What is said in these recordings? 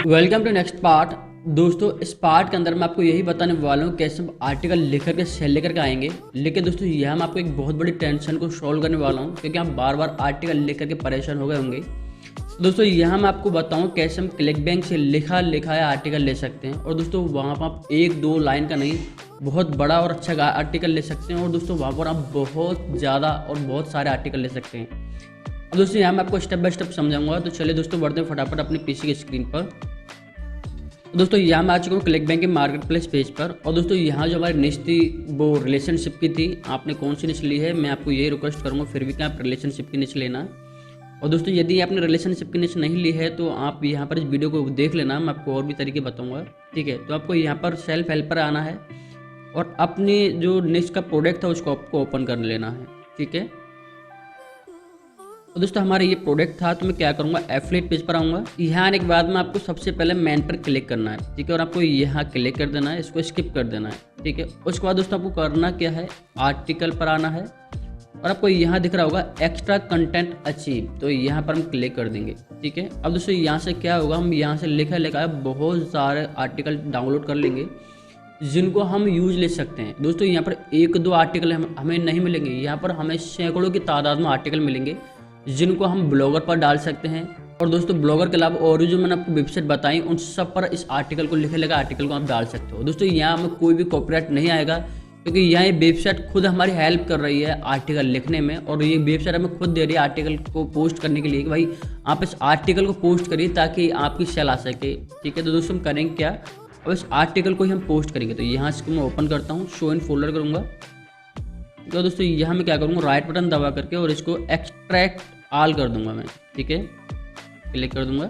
Welcome to next part. दोस्तों इस part के अंदर मैं आपको यही बताने वाला हूँ कैसे हम आर्टिकल लिख करके सेल लेकर के आएंगे। लेकिन दोस्तों यहाँ मैं आपको एक बहुत बड़ी टेंशन को सॉल्व करने वाला हूँ, क्योंकि आप बार बार आर्टिकल लिख करके परेशान हो गए होंगे। दोस्तों यहाँ मैं आपको बताऊँ कैसे हम क्लिक बैंक से लिखा लिखाया आर्टिकल ले सकते हैं। और दोस्तों वहाँ पर आप एक दो लाइन का नहीं, बहुत बड़ा और अच्छा आर्टिकल ले सकते हैं। और दोस्तों वहाँ पर आप बहुत ज़्यादा और बहुत सारे आर्टिकल ले सकते हैं। अब दोस्तों यहाँ मैं आपको स्टेप बाय स्टेप समझाऊंगा। तो चलिए दोस्तों बढ़ते हैं फटाफट अपने पीसी की स्क्रीन पर। दोस्तों यहाँ मैं आ चुका हूँ क्लिक बैंक के मार्केट प्लेस पेज पर। और दोस्तों यहाँ जो हमारी निश थी वो रिलेशनशिप की थी। आपने कौन सी निश ली है, मैं आपको ये रिक्वेस्ट करूँगा फिर भी क्या आप रिलेशनशिप की निश लेना। और दोस्तों यदि आपने रिलेशनशिप की निश नहीं ली है तो आप यहाँ पर इस वीडियो को देख लेना, मैं आपको और भी तरीके बताऊँगा। ठीक है, तो आपको यहाँ पर सेल्फ हेल्प पर आना है और अपनी जो निश का प्रोडक्ट था उसको आपको ओपन कर लेना है। ठीक है, तो दोस्तों हमारा ये प्रोडक्ट था, तो मैं क्या करूँगा एफिलिएट पेज पर आऊँगा। यहाँ आने के बाद में आपको सबसे पहले मेन पर क्लिक करना है। ठीक है, और आपको यहाँ क्लिक कर देना है, इसको स्किप कर देना है। ठीक है, उसके बाद दोस्तों आपको करना क्या है, आर्टिकल पर आना है और आपको यहाँ दिख रहा होगा एक्स्ट्रा कंटेंट अचीव, तो यहाँ पर हम क्लिक कर देंगे। ठीक है, अब दोस्तों यहाँ से क्या होगा, हम यहाँ से लिखा लिखा बहुत सारे आर्टिकल डाउनलोड कर लेंगे जिनको हम यूज ले सकते हैं। दोस्तों यहाँ पर एक दो आर्टिकल हमें नहीं मिलेंगे, यहाँ पर हमें सैकड़ों की तादाद में आर्टिकल मिलेंगे जिनको हम ब्लॉगर पर डाल सकते हैं। और दोस्तों ब्लॉगर के अलावा और जो मैंने आपको वेबसाइट बताई उन सब पर इस आर्टिकल को लिखे लगा आर्टिकल को आप डाल सकते हो। दोस्तों यहाँ हमें कोई भी कॉपीराइट नहीं आएगा, क्योंकि यहाँ ये वेबसाइट खुद हमारी हेल्प कर रही है आर्टिकल लिखने में। और ये वेबसाइट हमें खुद दे रही है आर्टिकल को पोस्ट करने के लिए कि भाई आप इस आर्टिकल को पोस्ट करिए ताकि आपकी सेल आ सके। ठीक है, तो दोस्तों हम करेंगे क्या, अब इस आर्टिकल को ही हम पोस्ट करेंगे। तो यहाँ से मैं ओपन करता हूँ, शो इन फोल्डर करूँगा। तो दोस्तों यहाँ मैं क्या करूँगा, राइट बटन दबा करके और इसको एक्सट्रैक्ट ऑल कर दूंगा मैं। ठीक है, क्लिक कर दूंगा।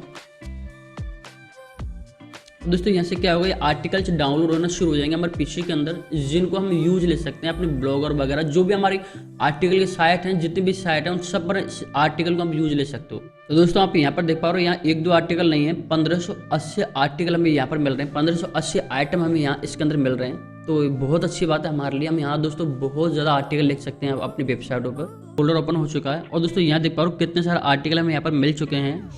दोस्तों यहाँ से क्या होगा, आर्टिकल्स डाउनलोड होना शुरू हो जाएंगे हमारे पीसी के अंदर, जिनको हम यूज ले सकते हैं अपने ब्लॉगर वगैरह जो भी हमारी आर्टिकल के साइट हैं, जितनी भी साइट हैं उन सब पर आर्टिकल को हम यूज ले सकते हो। तो दोस्तों आप यहाँ पर देख पा रहे हो, यहाँ एक दो आर्टिकल नहीं है, 1580 आर्टिकल हमें यहाँ पर मिल रहे हैं, 1580 आइटम हमें यहाँ इसके अंदर मिल रहे हैं। तो बहुत अच्छी बात है हमारे लिए। हम यहाँ दोस्तों बहुत ज़्यादा आर्टिकल लिख सकते हैं अपनी वेबसाइटों पर। फोल्डर ओपन हो चुका है और दोस्तों यहाँ देख पा रहे हो कितने सारे आर्टिकल हमें यहाँ पर मिल चुके हैं।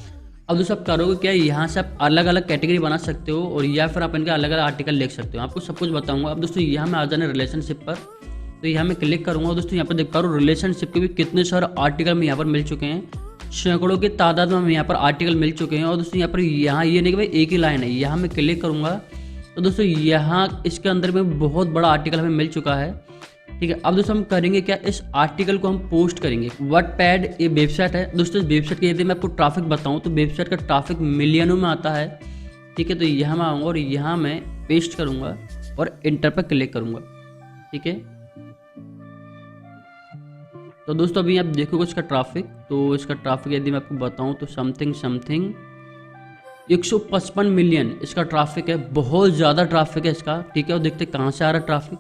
अब दोस्तों आप करोगे क्या, यहाँ से आप अलग अलग कैटेगरी बना सकते हो और या फिर आप इनके अलग अलग आर्टिकल लिख सकते हो। आपको सब कुछ बताऊंगा। अब दोस्तों यहाँ में आ जाना रिलेशनशिप पर, तो यहाँ मैं क्लिक करूँगा। दोस्तों यहाँ पर देख पा रहे हो रिलेशनशिप के भी कितने सारे आर्टिकल हमें यहाँ पर मिल चुके हैं, सैकड़ों की तादाद में हमें यहाँ पर आर्टिकल मिल चुके हैं। और दोस्तों यहाँ पर यहाँ ये नहीं कि भाई एक ही लाइन है, यहाँ मैं क्लिक करूँगा तो दोस्तों यहाँ इसके अंदर में बहुत बड़ा आर्टिकल हमें मिल चुका है। ठीक है, अब दोस्तों हम करेंगे क्या, इस आर्टिकल को हम पोस्ट करेंगे। वॉटपैड ये वेबसाइट है दोस्तों। इस वेबसाइट के यदि मैं आपको ट्रैफिक बताऊं तो वेबसाइट का ट्रैफिक मिलियनों में आता है। ठीक है, तो यहाँ मैं आऊँगा और यहाँ मैं पेस्ट करूँगा और इंटर पर क्लिक करूँगा। ठीक है, तो दोस्तों अभी आप देखोगे इसका ट्रैफिक, तो इसका ट्रैफिक यदि मैं आपको बताऊँ तो समथिंग 155 मिलियन इसका ट्रैफिक है। बहुत ज़्यादा ट्रैफिक है इसका। ठीक है, और देखते कहाँ से आ रहा है ट्रैफिक।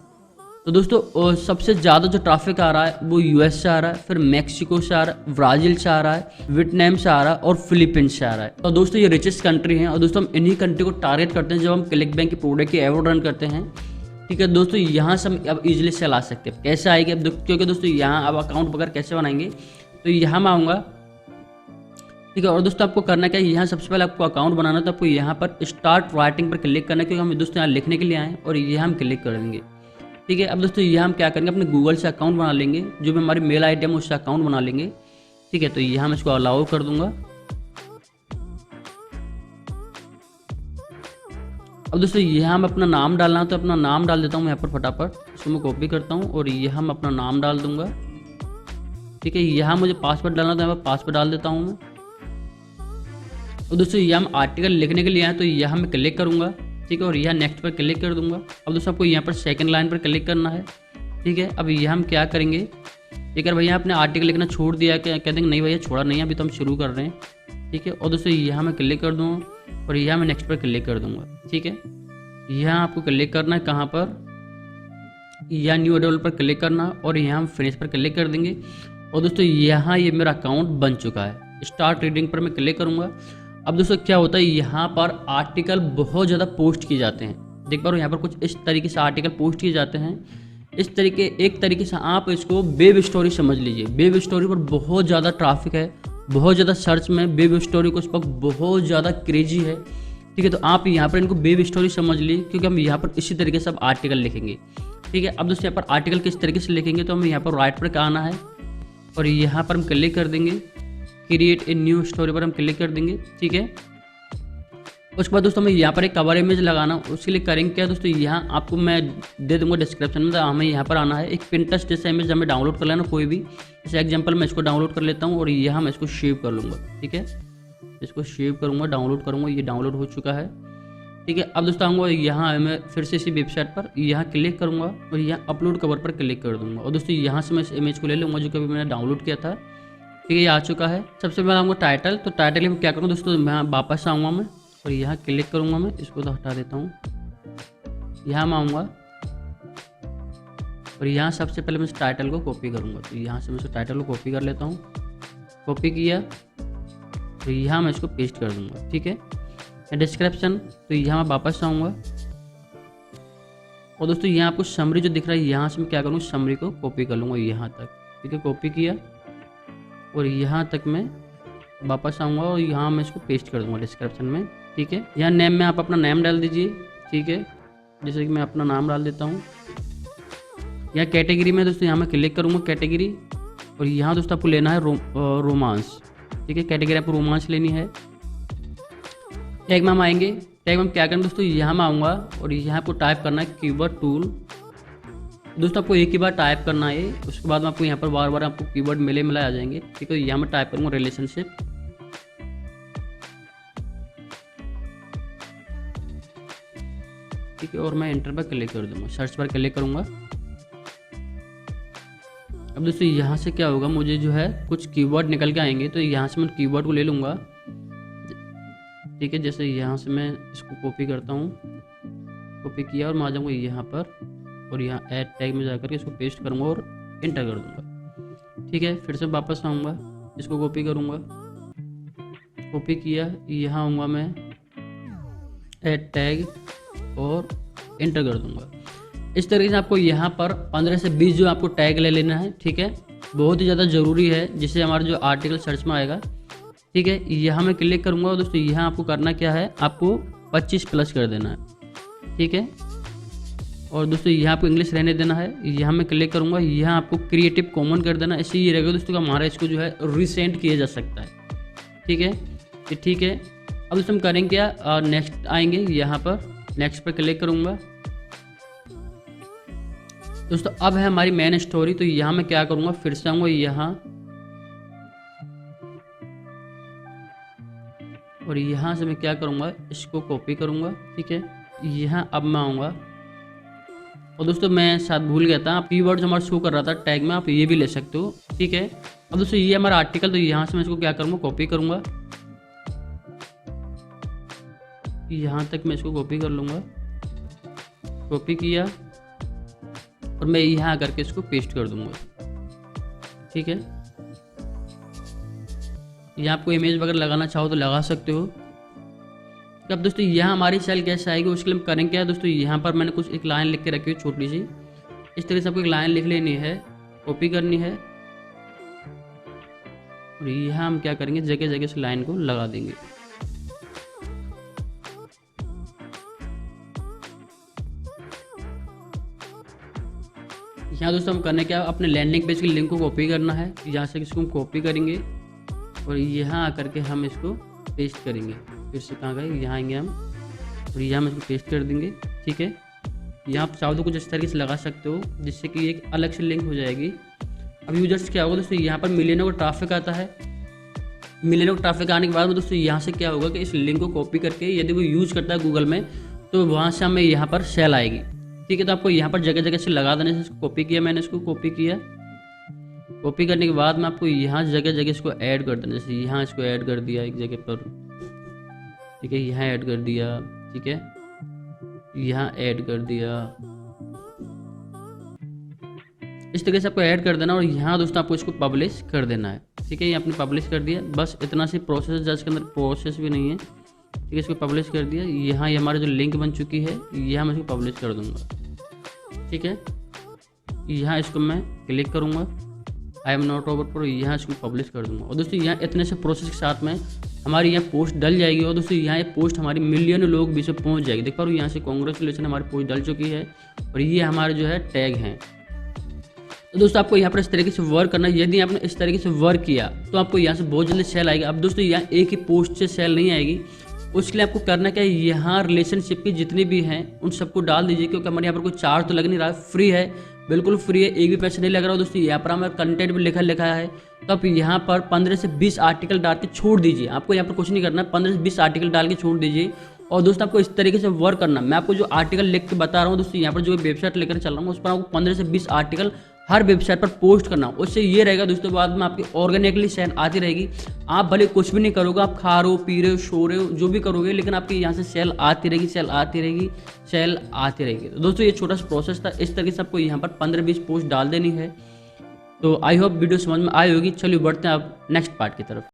तो दोस्तों सबसे ज़्यादा जो ट्रैफिक आ रहा है वो यूएस से आ रहा है, फिर मैक्सिको से आ रहा है, ब्राज़ील से आ रहा है, वियतनाम से आ रहा है और फिलीपींस से आ रहा है। तो दोस्तों ये रिचेस्ट कंट्री हैं और दोस्तों हम इन्हीं कंट्री को टारगेट करते हैं जब हम क्लिक बैंक के प्रोडक्ट की एड रन करते हैं। ठीक है दोस्तों, यहाँ से हम अब इजीली सेल आ सकते हैं। कैसे आएगी अब, क्योंकि दोस्तों यहाँ अब अकाउंट वगैरह कैसे बनाएंगे, तो यहाँ मैं आऊँगा। ठीक है, और दोस्तों आपको करना क्या है, यहाँ सबसे पहले आपको अकाउंट बनाना है। तो आपको यहाँ पर स्टार्ट राइटिंग पर क्लिक करना है, क्योंकि हम दोस्तों यहाँ लिखने के लिए आए हैं और ये हम क्लिक कर देंगे। ठीक है, अब दोस्तों यहाँ हम क्या करेंगे, अपने गूगल से अकाउंट बना लेंगे, जो भी हमारी मेल आईडी है उससे अकाउंट बना लेंगे। ठीक है, तो यहाँ मैं इसको अलाउ कर दूंगा। अब दोस्तों यहाँ हम अपना नाम डालना है, तो अपना नाम डाल देता हूँ मैं यहाँ पर फटाफट। इसको मैं कॉपी करता हूँ और यहाँ हम अपना नाम डाल दूंगा। ठीक है, यहाँ मुझे पासवर्ड डालना, तो यहाँ पर पासवर्ड डाल देता हूँ मैं। और दोस्तों यहाँ हम आर्टिकल लिखने के लिए आए, तो यहाँ मैं क्लिक करूँगा। ठीक है, और यहाँ नेक्स्ट पर क्लिक कर दूंगा। अब दोस्तों आपको यहाँ पर सेकंड लाइन पर क्लिक करना है। ठीक है, अब यहाँ हम क्या करेंगे, ठीक है भैया आपने आर्टिकल लिखना छोड़ दिया क्या, कहते हैं नहीं भैया छोड़ा नहीं, अभी तो हम शुरू कर रहे हैं। ठीक है, और दोस्तों यहाँ मैं क्लिक कर दूँगा और यहाँ मैं नेक्स्ट पर क्लिक कर दूँगा। ठीक है, यहाँ आपको क्लिक करना है कहाँ पर, यहाँ न्यू अडोल पर क्लिक करना और यहाँ हम फिनिश पर क्लिक कर देंगे। और दोस्तों यहाँ ये मेरा अकाउंट बन चुका है। स्टार्ट रीडिंग पर मैं क्लिक करूँगा। अब दोस्तों क्या होता है, यहाँ पर आर्टिकल बहुत ज़्यादा पोस्ट किए जाते हैं। देख पा रहे हो यहाँ पर कुछ इस तरीके से आर्टिकल पोस्ट किए जाते हैं। एक तरीके से आप इसको वेब स्टोरी समझ लीजिए। वेब स्टोरी पर बहुत ज़्यादा ट्रैफिक है, बहुत ज़्यादा सर्च में वेब स्टोरी को इस वक्त बहुत ज़्यादा क्रेजी है। ठीक है, तो आप यहाँ पर इनको वेब स्टोरी समझ ली, क्योंकि हम यहाँ पर इसी तरीके से अब आर्टिकल लिखेंगे। ठीक है, अब दोस्तों यहाँ पर आर्टिकल किस तरीके से लिखेंगे, तो हमें यहाँ पर राइट पर आना है और यहाँ पर हम क्लिक कर देंगे, क्रिएट ए न्यू स्टोरी पर हम क्लिक कर देंगे। ठीक है, उसके बाद दोस्तों हमें यहाँ पर एक कवर इमेज लगाना, उसके लिए करेंगे क्या दोस्तों, यहाँ आपको मैं दे दूंगा डिस्क्रिप्शन में, हमें यहाँ पर आना है, एक पिंटरेस्ट जैसा इमेज हमें डाउनलोड कर लेना कोई भी। जैसे एग्जांपल मैं इसको डाउनलोड कर लेता हूँ और यहाँ मैं इसको सेव कर लूँगा। ठीक है, इसको सेव करूँगा, डाउनलोड करूँगा, ये डाउनलोड हो चुका है। ठीक है, अब दोस्तों आऊँगा यहाँ मैं फिर से इसी वेबसाइट पर यहाँ क्लिक करूँगा और यहाँ अपलोड कवर पर क्लिक कर दूँगा और दोस्तों यहाँ से मैं इस इमेज को ले लूँगा जो कभी मैंने डाउनलोड किया था। ठीक है, ये आ चुका है। सबसे पहले आऊँगा टाइटल, तो टाइटल में क्या करूँ दोस्तों, मैं वापस आऊँगा मैं और यहाँ क्लिक करूँगा, मैं इसको तो हटा देता हूँ। यहाँ मैं आऊँगा और यहाँ सबसे पहले मैं इस टाइटल को कॉपी करूँगा, तो यहाँ से मैं इस टाइटल को कॉपी कर लेता हूँ। कॉपी किया तो यहाँ मैं इसको पेस्ट कर दूँगा। ठीक है, डिस्क्रिप्शन, तो यहाँ मैं वापस आऊँगा और दोस्तों यहाँ आपको समरी जो दिख रहा है, यहाँ से मैं क्या करूँगा, समरी को कॉपी कर लूँगा यहाँ तक। ठीक है, कॉपी किया और यहाँ तक मैं वापस आऊँगा और यहाँ मैं इसको पेस्ट कर दूँगा डिस्क्रिप्शन में। ठीक है, यहाँ नेम में आप अपना नेम डाल दीजिए। ठीक है, जैसे कि मैं अपना नाम डाल देता हूँ। यहाँ कैटेगरी में दोस्तों यहाँ मैं क्लिक करूँगा कैटेगरी और यहाँ दोस्तों आपको लेना है रोमांस। ठीक है, कैटेगरी आपको रोमांस लेनी है। टैग में हम आएंगे, टैग में हम क्या करें दोस्तों, यहाँ मैं आऊँगा और यहाँ आपको टाइप करना है कीवर्ड टूल। दोस्तों आपको एक ही बार टाइप करना है, उसके बाद में आपको यहाँ पर बार बार आपको कीवर्ड मिले आ जाएंगे। ठीक है, यहाँ मैं टाइप करूँगा रिलेशनशिप। ठीक है, और मैं एंटर पर क्लिक कर दूँगा, सर्च पर क्लिक करूँगा। अब दोस्तों यहाँ से क्या होगा, मुझे जो है कुछ कीवर्ड निकल के आएंगे, तो यहाँ से मैं कीवर्ड को ले लूँगा। ठीक है, जैसे यहाँ से मैं इसको कॉपी करता हूँ, कॉपी किया और मैं आ जाऊँगा यहाँ पर और यहाँ ऐड टैग में जाकर के इसको पेस्ट करूँगा और एंटर कर दूँगा। ठीक है, फिर से वापस आऊँगा, इसको कॉपी करूँगा, कॉपी किया, यहाँ आऊँगा मैं ऐड टैग और एंटर कर दूँगा। इस तरीके से आपको यहाँ पर 15 से 20 जो आपको टैग ले लेना है। ठीक है, बहुत ही ज़्यादा ज़रूरी है, जिससे हमारा जो आर्टिकल सर्च में आएगा। ठीक है, यहाँ मैं क्लिक करूँगा और दोस्तों यहाँ आपको करना क्या है, आपको 25 प्लस कर देना है। ठीक है, और दोस्तों यहाँ आपको इंग्लिश रहने देना है। यहाँ मैं क्लिक करूँगा, यहाँ आपको क्रिएटिव कॉमन कर देना, इससे ये रहेगा दोस्तों कि हमारा इसको जो है रिसेंट किया जा सकता है। ठीक है, ठीक है, अब दोस्तों हम करेंगे क्या, नेक्स्ट आएंगे, यहाँ पर नेक्स्ट पर क्लिक करूँगा। दोस्तों अब है हमारी मेन स्टोरी, तो यहाँ मैं क्या करूँगा, फिर से आऊँगा यहाँ और यहाँ से मैं क्या करूँगा, इसको कॉपी करूँगा। ठीक है, यहाँ अब मैं आऊँगा और दोस्तों मैं साथ भूल गया था, आप कीवर्ड जो हमारा शो कर रहा था टैग में, आप ये भी ले सकते हो। ठीक है, अब दोस्तों ये हमारा आर्टिकल, तो यहाँ से मैं इसको क्या करूँगा, कॉपी करूँगा, यहाँ तक मैं इसको कॉपी कर लूँगा। कॉपी किया और मैं यहाँ आकर के इसको पेस्ट कर दूँगा। ठीक है, यहाँ आपको इमेज वगैरह लगाना चाहो तो लगा सकते हो। अब दोस्तों यहाँ हमारी सेल कैसे आएगी, उसके लिए हम करेंगे क्या दोस्तों, यहाँ पर मैंने कुछ एक लाइन लिख के रखी है छोटी सी, इस तरह से आपको एक लाइन लिख लेनी है, कॉपी करनी है और यहाँ हम क्या करेंगे, जगह जगह से लाइन को लगा देंगे। यहाँ दोस्तों हम करने क्या, अपने लैंडिंग पेज की लिंक को कॉपी करना है, यहाँ से इसको हम कॉपी करेंगे और यहाँ आकर के हम इसको पेस्ट करेंगे। फिर से कहाँ गए, यहाँ आएंगे हम और यहाँ हम इसको पेस्ट कर देंगे। ठीक है, यहाँ आप चाहो तो कुछ इस तरीके से लगा सकते हो, जिससे कि एक अलग से लिंक हो जाएगी। अब यूजर्स क्या होगा दोस्तों, यहाँ पर मिलियनों का ट्रैफिक आता है। मिलियनों का ट्रैफिक आने के बाद में दोस्तों यहाँ से क्या होगा कि इस लिंक को कॉपी करके यदि वो यूज़ करता है गूगल में, तो वहाँ से हमें यहाँ पर सेल आएगी। ठीक है, तो आपको यहाँ पर जगह जगह से लगा देने से कॉपी किया, मैंने इसको कॉपी किया, कॉपी करने के बाद में आपको यहाँ जगह जगह इसको ऐड कर देना। जैसे यहाँ इसको ऐड कर दिया एक जगह पर, ठीक है, यहाँ ऐड कर दिया, ठीक है, यहाँ ऐड कर दिया, इस तरीके से आपको ऐड कर देना और यहाँ दोस्तों आपको इसको पब्लिश कर देना है। ठीक है, ये आपने पब्लिश कर दिया, बस इतना सी प्रोसेस, जस्ट के अंदर प्रोसेस भी नहीं है। ठीक है, इसको पब्लिश कर दिया, यहाँ ये हमारा जो लिंक बन चुकी है, यहाँ मैं इसको पब्लिश कर दूंगा। ठीक है, यहाँ इसको मैं क्लिक करूँगा, I am not robot pro, यहाँ इसको पब्लिश कर दूँगा। और दोस्तों यहाँ इतने से प्रोसेस के साथ में हमारी यहाँ पोस्ट डल जाएगी। और दोस्तों यहाँ ये पोस्ट हमारी मिलियन लोग बीच में पहुँच जाएगी। देख पा रहे हो यहाँ से कांग्रेचुलेसन हमारी पोस्ट डल चुकी है और ये हमारे जो है टैग हैं। तो दोस्तों आपको यहाँ पर इस तरीके से वर्क करना है। यदि आपने इस तरीके से वर्क किया तो आपको यहाँ से बहुत जल्दी सेल आएगी। अब दोस्तों यहाँ एक ही पोस्ट से सेल नहीं आएगी, उसके लिए आपको करना क्या है, यहाँ रिलेशनशिप की जितनी भी हैं उन सबको डाल दीजिए, क्योंकि हमारे यहाँ पर कोई चार्ज तो लग नहीं रहा है, फ्री है, बिल्कुल फ्री है, एक भी पैसे नहीं लग रहा। दोस्तों यहाँ पर हमारा कंटेंट भी लिखा है, तो आप यहाँ पर 15 से 20 आर्टिकल डाल के छोड़ दीजिए। आपको यहाँ पर कुछ नहीं करना है, 15 से 20 आर्टिकल डाल के छोड़ दीजिए। और दोस्तों आपको इस तरीके से वर्क करना, मैं आपको जो आर्टिकल लिख के बता रहा हूँ दोस्तों, यहाँ पर जो वेबसाइट लेकर चल रहा हूँ उस पर आपको 15 से 20 आर्टिकल हर वेबसाइट पर पोस्ट करना। उससे ये रहेगा दोस्तों, बाद में आपकी ऑर्गेनिकली सेल आती रहेगी। आप भले कुछ भी नहीं करोगे, आप खा रहे हो, पी रहे हो, सो रहे हो, जो भी करोगे, लेकिन आपकी यहाँ से सेल आती रहेगी, सेल आती रहेगी, सेल आती रहेगी। तो दोस्तों ये छोटा सा प्रोसेस था, इस तरीके से आपको यहाँ पर 15-20 पोस्ट डाल देनी है। तो आई होप वीडियो समझ में आई होगी। चलिए बढ़ते हैं अब नेक्स्ट पार्ट की तरफ।